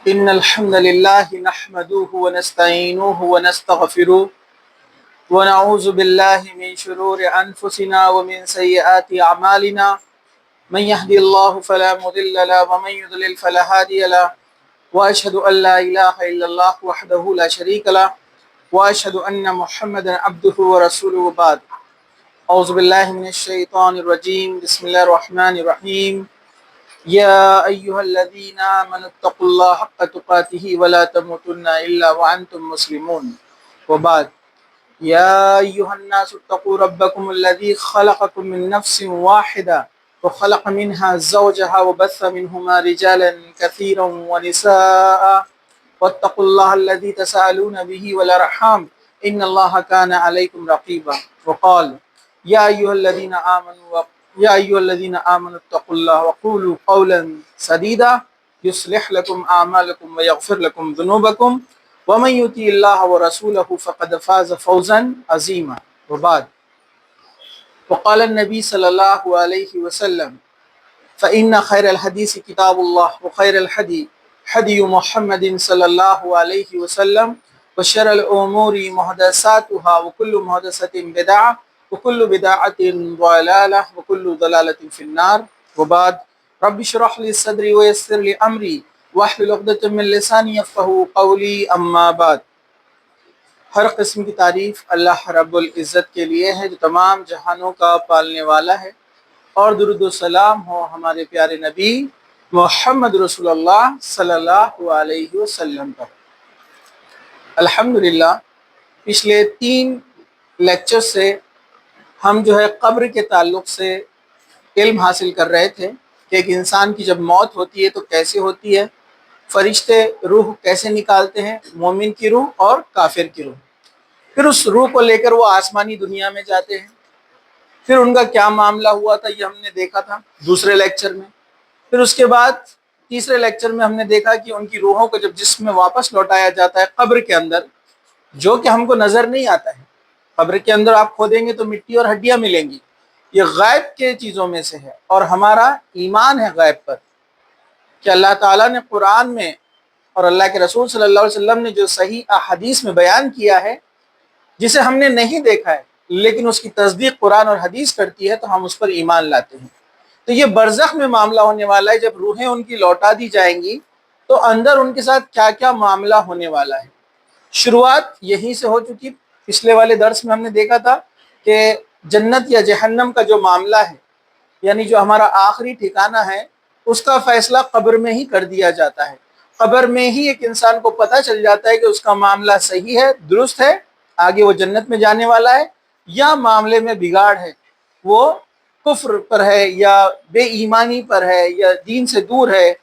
إن الحمد لله نحمده ونستعينه ونستغفره ونعوذ بالله من شرور أنفسنا ومن سيئات أعمالنا من يهدي الله فلا مضل له ومن يضلل فلا هادي له وأشهد أن لا إله إلا الله وحده لا شريك له وأشهد أن محمدا عبده ورسوله وبعد أعوذ بالله من الشيطان الرجيم بسم الله الرحمن الرحيم يا أيها الذين آمنوا اتقوا الله حق تقاته ولا تموتن إلا وأنتم مسلمون وبعد يا أيها الناس اتقوا ربكم الذي خلقكم من نفس واحدة وخلق منها زوجها وبث منهما رجالا كثيرا ونساء واتقوا الله الذي تساءلون به والأرحام إن الله كان عليكم رقيبا وقال يا أيها الذين آمنوا اتقوا الله وقولوا قولا سديدا يصلح لكم أعمالكم ويغفر لكم ذنوبكم ومن يطع الله ورسوله فقد فاز فوزا عظيما وبعد وقال النبي صلى الله عليه وسلم فإن خير الحديث كتاب الله وخير الهدي هدي محمد صلى الله عليه وسلم وشر الأمور محدثاتها وكل محدثة بدعة وكل بدعة ضلالة وكل ضلالة في النار وبعد رب اشرح لي صدري ويسر لي أمري واحلل عقدة من لساني يفقهوا قولي أما بعد. ہر قسم کی تعریف اللہ رب العزت کے لیے ہے جو تمام جہانوں کا پالنے والا ہے، اور درود و سلام ہو ہمارے پیارے نبی محمد رسول اللہ صلی اللہ علیہ وسلم پر۔ الحمدللہ پچھلے 3 لیکچر سے ہم جو ہے قبر کے تعلق سے علم حاصل کر رہے تھے کہ ایک انسان کی جب موت ہوتی ہے تو کیسے ہوتی ہے، فرشتے روح کیسے نکالتے ہیں، مومن کی روح اور کافر کی روح، پھر اس روح کو لے کر وہ آسمانی دنیا میں جاتے ہیں، پھر ان کا کیا معاملہ ہوا تھا یہ ہم نے دیکھا تھا دوسرے لیکچر میں۔ پھر اس کے بعد تیسرے لیکچر میں ہم نے دیکھا کہ ان کی روحوں کو جب جسم میں واپس لوٹایا جاتا ہے قبر کے اندر، جو کہ ہم کو نظر نہیں آتا ہے، قبر کے اندر آپ کھودیں گے تو مٹی اور ہڈیاں ملیں گی، یہ غیب کے چیزوں میں سے ہے، اور ہمارا ایمان ہے غیب پر کہ اللہ تعالیٰ نے قرآن میں اور اللہ کے رسول صلی اللہ علیہ وسلم نے جو صحیح احادیث میں بیان کیا ہے، جسے ہم نے نہیں دیکھا ہے لیکن اس کی تصدیق قرآن اور حدیث کرتی ہے تو ہم اس پر ایمان لاتے ہیں۔ تو یہ برزخ میں معاملہ ہونے والا ہے، جب روحیں ان کی لوٹا دی جائیں گی تو اندر ان کے ساتھ کیا کیا معاملہ ہونے والا ہے۔ شروعات یہیں سے ہو چکی، پچھلے والے درس میں ہم نے دیکھا تھا کہ جنت یا جہنم کا جو معاملہ ہے، یعنی جو ہمارا آخری ٹھکانہ ہے، اس کا فیصلہ قبر میں ہی کر دیا جاتا ہے۔ قبر میں ہی ایک انسان کو پتہ چل جاتا ہے کہ اس کا معاملہ صحیح ہے، درست ہے، آگے وہ جنت میں جانے والا ہے، یا معاملے میں بگاڑ ہے، وہ کفر پر ہے یا بے ایمانی پر ہے یا دین سے دور ہے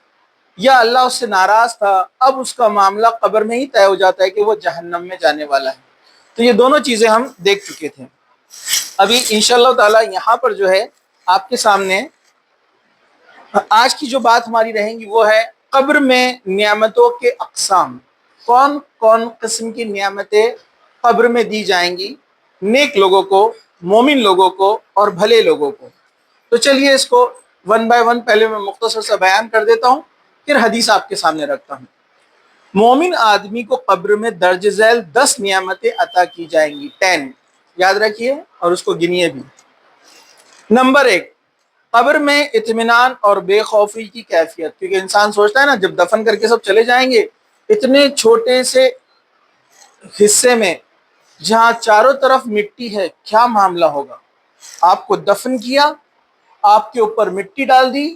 یا اللہ اس سے ناراض تھا۔ اب اس کا معاملہ قبر میں ہی طے ہو جاتا ہے کہ وہ جہنم میں جانے والا ہے۔ تو یہ دونوں چیزیں ہم دیکھ چکے تھے۔ ابھی انشاءاللہ تعالی یہاں پر جو ہے آپ کے سامنے آج کی جو بات ہماری رہیں گی وہ ہے قبر میں نعمتوں کے اقسام، کون کون قسم کی نعمتیں قبر میں دی جائیں گی نیک لوگوں کو، مومن لوگوں کو اور بھلے لوگوں کو۔ تو چلیے اس کو ون بائی ون پہلے میں مختصر سا بیان کر دیتا ہوں، پھر حدیث آپ کے سامنے رکھتا ہوں۔ مومن آدمی کو قبر میں درج ذیل 10 نعمتیں عطا کی جائیں گی، 10 یاد رکھیے اور اس کو گنیے بھی۔ نمبر 1، قبر میں اطمینان اور بے خوفی کی کیفیت، کیونکہ انسان سوچتا ہے نا جب دفن کر کے سب چلے جائیں گے اتنے چھوٹے سے حصے میں جہاں چاروں طرف مٹی ہے کیا معاملہ ہوگا۔ آپ کو دفن کیا، آپ کے اوپر مٹی ڈال دی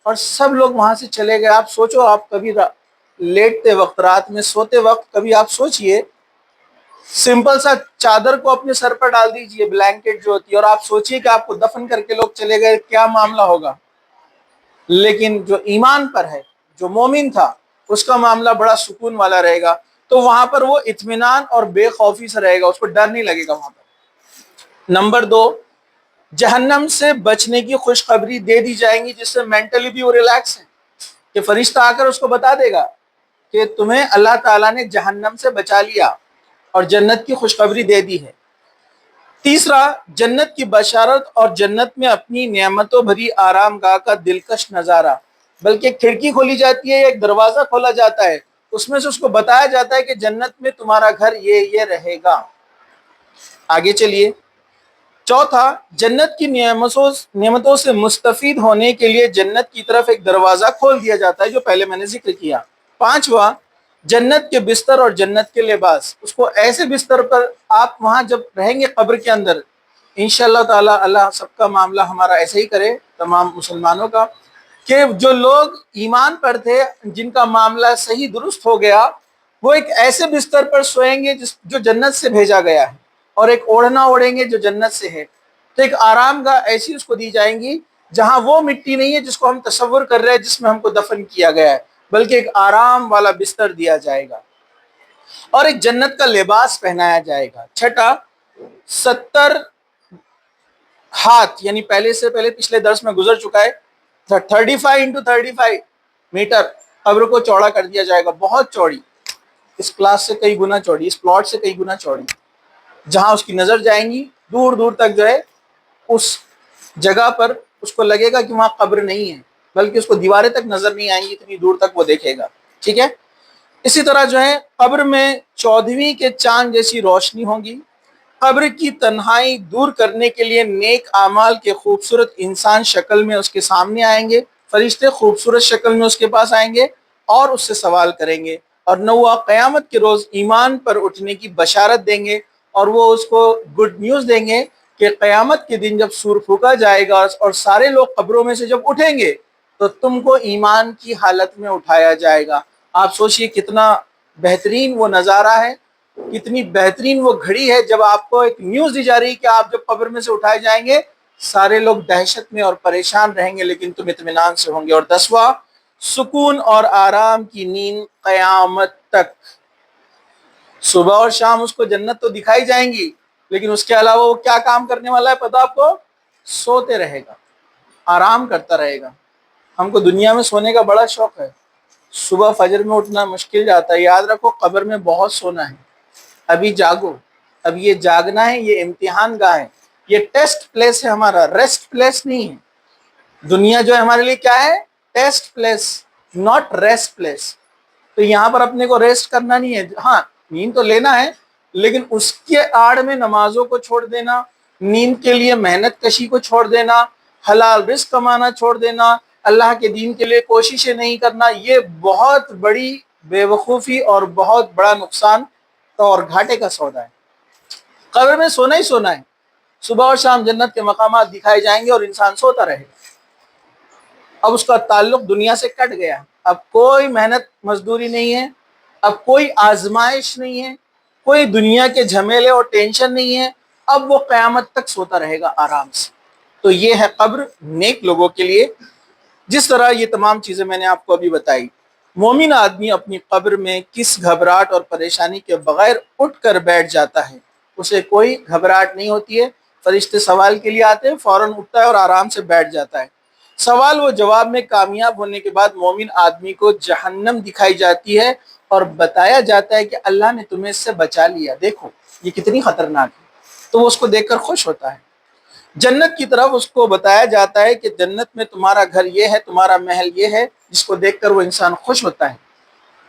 اور سب لوگ وہاں سے چلے گئے۔ آپ سوچو، آپ کبھی لیٹتے وقت، رات میں سوتے وقت کبھی آپ سوچئے، سمپل سا چادر کو اپنے سر پر ڈال دیجئے، بلینکٹ جو ہوتی ہے، اور آپ سوچئے کہ آپ کو دفن کر کے لوگ چلے گئے، کیا معاملہ ہوگا۔ لیکن جو ایمان پر ہے، جو مومن تھا، اس کا معاملہ بڑا سکون والا رہے گا، تو وہاں پر وہ اطمینان اور بے خوفی سے رہے گا، اس کو ڈر نہیں لگے گا وہاں پر۔ نمبر 2، جہنم سے بچنے کی خوشخبری دے دی جائیں گی، جس سے مینٹلی بھی وہ ریلیکس ہے کہ فرشتہ آ کر اس کو بتا دے گا کہ تمہیں اللہ تعالیٰ نے جہنم سے بچا لیا اور جنت کی خوشخبری دے دی ہے۔ تیسرا، جنت کی بشارت اور جنت میں اپنی نعمتوں بھری آرام گاہ کا دلکش نظارہ۔ بلکہ ایک کھڑکی کھولی جاتی ہے، ایک دروازہ کھولا جاتا ہے، اس میں سے اس کو بتایا جاتا ہے کہ جنت میں تمہارا گھر یہ رہے گا۔ آگے چلیے، چوتھا، جنت کی نعمتوں سے مستفید ہونے کے لیے جنت کی طرف ایک دروازہ کھول دیا جاتا ہے، جو پہلے میں نے ذکر کیا۔ پانچواں، جنت کے بستر اور جنت کے لباس، اس کو ایسے بستر پر آپ وہاں جب رہیں گے قبر کے اندر، انشاءاللہ تعالی اللہ سب کا معاملہ ہمارا ایسے ہی کرے، تمام مسلمانوں کا، کہ جو لوگ ایمان پر تھے، جن کا معاملہ صحیح درست ہو گیا، وہ ایک ایسے بستر پر سوئیں گے جو جنت سے بھیجا گیا ہے، اور ایک اوڑھنا اوڑھیں گے جو جنت سے ہے۔ تو ایک آرام گاہ ایسی اس کو دی جائیں گی جہاں وہ مٹی نہیں ہے جس کو ہم تصور کر رہے ہیں، جس میں ہم کو دفن کیا گیا ہے، بلکہ ایک آرام والا بستر دیا جائے گا، اور ایک جنت کا لباس پہنایا جائے گا۔ چھٹا، 70 ہاتھ، یعنی پہلے پچھلے درس میں گزر چکا ہے، 35x35 میٹر قبر کو چوڑا کر دیا جائے گا، بہت چوڑی، اس کلاس سے کئی گنا چوڑی، اس پلاٹ سے کئی گنا چوڑی، جہاں اس کی نظر جائیں گی دور دور تک، جو ہے اس جگہ پر اس کو لگے گا کہ وہاں قبر نہیں ہے، بلکہ اس کو دیواریں تک نظر نہیں آئیں گی، اتنی دور تک وہ دیکھے گا، ٹھیک ہے۔ اسی طرح جو ہے قبر میں 14ویں کے چاند جیسی روشنی ہوگی۔ قبر کی تنہائی دور کرنے کے لیے نیک اعمال کے خوبصورت انسان شکل میں اس کے سامنے آئیں گے، فرشتے خوبصورت شکل میں اس کے پاس آئیں گے اور اس سے سوال کریں گے، اور نوہ قیامت کے روز ایمان پر اٹھنے کی بشارت دیں گے، اور وہ اس کو گڈ نیوز دیں گے کہ قیامت کے دن جب سور پھونکا جائے گا اور سارے لوگ قبروں میں سے جب اٹھیں گے تو تم کو ایمان کی حالت میں اٹھایا جائے گا۔ آپ سوچئے کتنا بہترین وہ نظارہ ہے، کتنی بہترین وہ گھڑی ہے، جب آپ کو ایک نیوز دی جا رہی ہے کہ آپ جب قبر میں سے اٹھائے جائیں گے، سارے لوگ دہشت میں اور پریشان رہیں گے، لیکن تم اطمینان سے ہوں گے۔ اور 10واں، سکون اور آرام کی نیند قیامت تک۔ صبح اور شام اس کو جنت تو دکھائی جائیں گی، لیکن اس کے علاوہ وہ کیا کام کرنے والا ہے پتہ آپ کو؟ سوتے رہے گا، آرام کرتا رہے گا۔ ہم کو دنیا میں سونے کا بڑا شوق ہے، صبح فجر میں اٹھنا مشکل جاتا ہے، یاد رکھو قبر میں بہت سونا ہے۔ ابھی جاگو، اب یہ جاگنا ہے، یہ امتحان گاہ ہے، یہ ٹیسٹ پلیس ہے ہمارا، ریسٹ پلیس نہیں ہے۔ دنیا جو ہے ہمارے لیے کیا ہے؟ Test place, not rest place. تو یہاں پر اپنے کو ریسٹ کرنا نہیں ہے، ہاں نیند تو لینا ہے، لیکن اس کے آڑ میں نمازوں کو چھوڑ دینا، نیند کے لیے محنت کشی کو چھوڑ دینا، حلال رزق کمانا چھوڑ دینا، اللہ کے دین کے لیے کوششیں نہیں کرنا، یہ بہت بڑی بے وقوفی اور بہت بڑا نقصان اور گھاٹے کا سودا ہے۔ قبر میں سونا ہی سونا ہے، صبح اور شام جنت کے مقامات دکھائے جائیں گے اور انسان سوتا رہے گا۔ اب اس کا تعلق دنیا سے کٹ گیا، اب کوئی محنت مزدوری نہیں ہے، اب کوئی آزمائش نہیں ہے، کوئی دنیا کے جھمیلے اور ٹینشن نہیں ہے، اب وہ قیامت تک سوتا رہے گا آرام سے۔ تو یہ ہے قبر نیک لوگوں کے لیے۔ جس طرح یہ تمام چیزیں میں نے آپ کو ابھی بتائی، مومن آدمی اپنی قبر میں کس گھبراہٹ اور پریشانی کے بغیر اٹھ کر بیٹھ جاتا ہے، اسے کوئی گھبراہٹ نہیں ہوتی ہے، فرشتے سوال کے لیے آتے ہیں، فوراً اٹھتا ہے اور آرام سے بیٹھ جاتا ہے۔ سوال و جواب میں کامیاب ہونے کے بعد مومن آدمی کو جہنم دکھائی جاتی ہے اور بتایا جاتا ہے کہ اللہ نے تمہیں اس سے بچا لیا، دیکھو یہ کتنی خطرناک ہے، تو وہ اس کو دیکھ کر خوش ہوتا ہے۔ جنت کی طرف اس کو بتایا جاتا ہے کہ جنت میں تمہارا گھر یہ ہے، تمہارا محل یہ ہے، جس کو دیکھ کر وہ انسان خوش ہوتا ہے،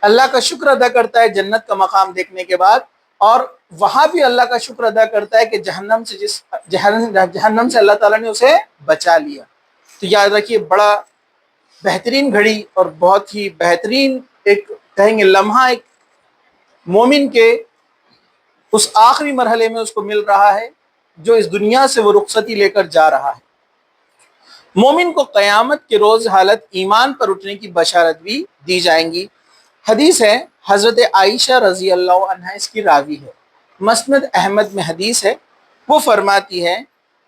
اللہ کا شکر ادا کرتا ہے جنت کا مقام دیکھنے کے بعد، اور وہاں بھی اللہ کا شکر ادا کرتا ہے کہ جہنم سے اللہ تعالیٰ نے اسے بچا لیا۔ تو یاد رکھیے، بڑا بہترین گھڑی اور بہت ہی بہترین ایک کہیں گے لمحہ ایک مومن کے اس آخری مرحلے میں اس کو مل رہا ہے، جو اس دنیا سے وہ رخصتی لے کر جا رہا ہے۔ مومن کو قیامت کے روز حالت ایمان پر اٹھنے کی بشارت بھی دی جائیں گی۔ حدیث ہے، حضرت عائشہ رضی اللہ عنہ اس کی راوی ہے، مسند احمد میں حدیث ہے، وہ فرماتی ہے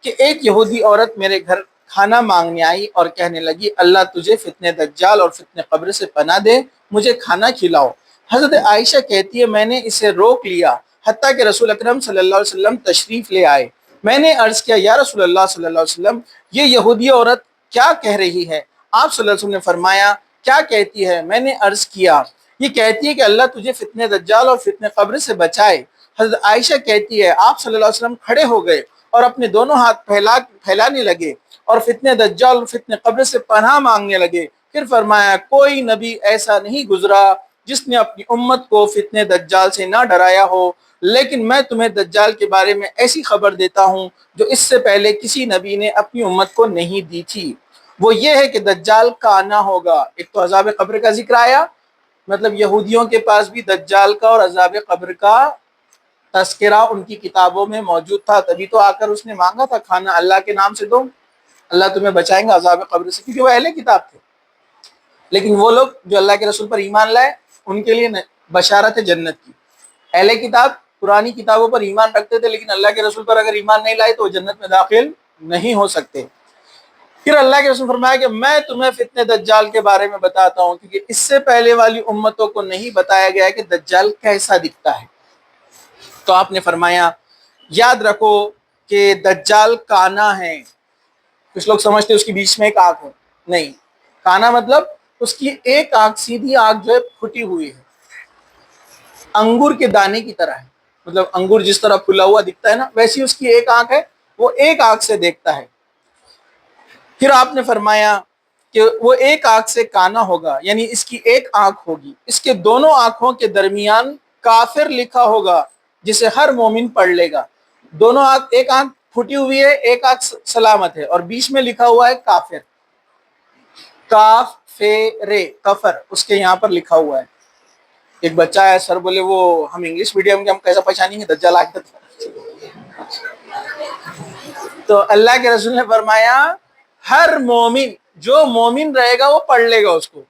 کہ ایک یہودی عورت میرے گھر کھانا مانگنے آئی اور کہنے لگی، اللہ تجھے فتنہ دجال اور فتنہ قبر سے پناہ دے، مجھے کھانا کھلاؤ۔ حضرت عائشہ کہتی ہے میں نے اسے روک لیا حتیٰ کہ رسول اکرم صلی اللہ علیہ وسلم تشریف لے آئے۔ میں نے عرض کیا، یا رسول اللہ صلی اللہ علیہ وسلم، یہ یہودی عورت کیا کہہ رہی ہے؟ آپ صلی اللہ علیہ وسلم نے فرمایا، کیا کہتی ہے؟ میں نے عرض کیا، یہ کہتی ہے کہ اللہ تجھے فتنہ دجال اور فتنہ قبر سے بچائے۔ حضرت عائشہ کہتی ہے آپ صلی اللہ علیہ وسلم کھڑے ہو گئے اور اپنے دونوں ہاتھ پھیلانے لگے اور فتنہ دجال اور فتنہ قبر سے پناہ مانگنے لگے۔ پھر فرمایا کوئی نبی ایسا نہیں گزرا جس نے اپنی امت کو فتنے دجال سے نہ ڈرایا ہو، لیکن میں تمہیں دجال کے بارے میں ایسی خبر دیتا ہوں جو اس سے پہلے کسی نبی نے اپنی امت کو نہیں دی تھی۔ وہ یہ ہے کہ دجال کانا ہوگا۔ ایک تو عذاب قبر کا ذکر آیا، مطلب یہودیوں کے پاس بھی دجال کا اور عذاب قبر کا تذکرہ ان کی کتابوں میں موجود تھا، تبھی تو آ کر اس نے مانگا تھا کھانا اللہ کے نام سے دو، اللہ تمہیں بچائیں گا عذاب قبر سے، کیونکہ وہ اہل کتاب تھے۔ لیکن وہ لوگ جو اللہ کے رسول پر ایمان لائے ان کے لیے بشارت ہے جنت کی۔ اہل کتاب پرانی کتابوں پر ایمان رکھتے تھے لیکن اللہ کے رسول پر اگر ایمان نہیں لائے تو وہ جنت میں داخل نہیں ہو سکتے۔ پھر اللہ کے رسول فرمایا کہ میں تمہیں فتنے دجال کے بارے میں بتاتا ہوں، کیونکہ اس سے پہلے والی امتوں کو نہیں بتایا گیا کہ دجال کیسا دکھتا ہے۔ تو آپ نے فرمایا یاد رکھو کہ دجال کانا ہے۔ کچھ لوگ سمجھتے ہیں اس کے بیچ میں ایک آنکھ ہے، نہیں، کانا مطلب اس کی ایک آنکھ، سیدھی آنکھ جو ہے پھٹی ہوئی ہے، انگور کے دانے کی طرح ہے، مطلب انگور جس طرح پھلا ہوا دکھتا ہے نا، ویسی اس کی ایک آنکھ ہے، وہ ایک آنکھ سے دیکھتا ہے۔ پھر آپ نے فرمایا کہ وہ ایک آنکھ سے کانا ہوگا، یعنی اس کی ایک آنکھ ہوگی، اس کے دونوں آنکھوں کے درمیان کافر لکھا ہوگا جسے ہر مومن پڑھ لے گا۔ دونوں آنکھ، ایک آنکھ پھٹی ہوئی ہے، ایک آنکھ سلامت ہے، اور بیچ میں لکھا ہوا ہے کافر، کافر، کفر اس کے یہاں پر لکھا ہوا ہے۔ ایک بچہ ہے، سر بولے وہ ہم انگلش میڈیم کے، ہم کیسا پہچانیں گے دجال آ کے؟ تو اللہ کے رسول نے فرمایا ہر مومن، جو مومن رہے گا وہ پڑھ لے گا اس کو۔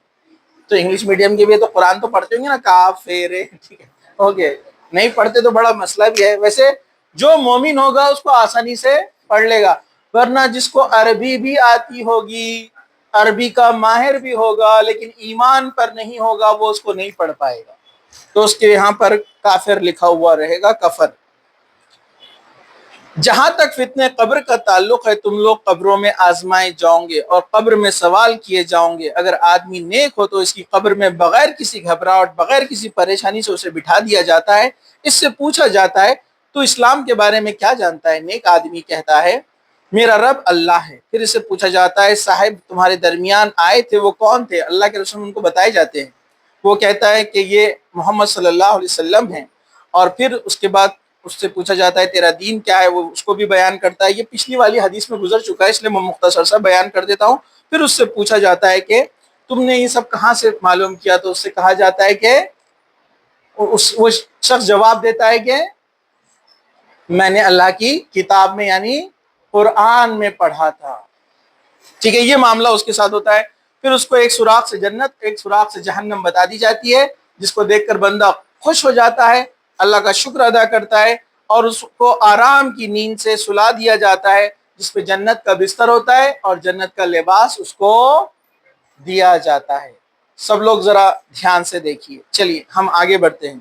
تو انگلش میڈیم کے بھی تو قرآن تو پڑھتے ہوں گے نا، کافر، ٹھیک ہے، اوکے، نہیں پڑھتے تو بڑا مسئلہ بھی ہے۔ ویسے جو مومن ہوگا اس کو آسانی سے پڑھ لے گا، ورنہ جس کو عربی بھی آتی ہوگی، عربی کا ماہر بھی ہوگا لیکن ایمان پر نہیں ہوگا، وہ اس کو نہیں پڑھ پائے گا، تو اس کے یہاں پر کافر لکھا ہوا رہے گا، کفر۔ جہاں تک فتنہ قبر کا تعلق ہے، تم لوگ قبروں میں آزمائے جاؤں گے اور قبر میں سوال کیے جاؤں گے۔ اگر آدمی نیک ہو تو اس کی قبر میں بغیر کسی گھبراہٹ، بغیر کسی پریشانی سے اسے بٹھا دیا جاتا ہے، اس سے پوچھا جاتا ہے تو اسلام کے بارے میں کیا جانتا ہے؟ نیک آدمی کہتا ہے میرا رب اللہ ہے۔ پھر اس سے پوچھا جاتا ہے صاحب تمہارے درمیان آئے تھے وہ کون تھے؟ اللہ کے رسول ان کو بتائے جاتے ہیں، وہ کہتا ہے کہ یہ محمد صلی اللہ علیہ وسلم ہیں، اور پھر اس کے بعد اس سے پوچھا جاتا ہے تیرا دین کیا ہے، وہ اس کو بھی بیان کرتا ہے۔ یہ پچھلی والی حدیث میں گزر چکا ہے، اس لیے میں مختصر سا بیان کر دیتا ہوں۔ پھر اس سے پوچھا جاتا ہے کہ تم نے یہ سب کہاں سے معلوم کیا؟ تو اس سے کہا جاتا ہے کہ وہ شخص جواب دیتا ہے کہ میں نے اللہ کی کتاب میں یعنی قرآن میں پڑھا تھا، ٹھیک ہے، یہ معاملہ اس کے ساتھ ہوتا ہے۔ پھر اس کو ایک سوراخ سے جنت، ایک سوراخ سے جہنم بتا دی جاتی ہے، جس کو دیکھ کر بندہ خوش ہو جاتا ہے، اللہ کا شکر ادا کرتا ہے، اور اس کو آرام کی نیند سے سلا دیا جاتا ہے، جس پہ جنت کا بستر ہوتا ہے اور جنت کا لباس اس کو دیا جاتا ہے۔ سب لوگ ذرا دھیان سے دیکھیے۔ چلیے ہم آگے بڑھتے ہیں۔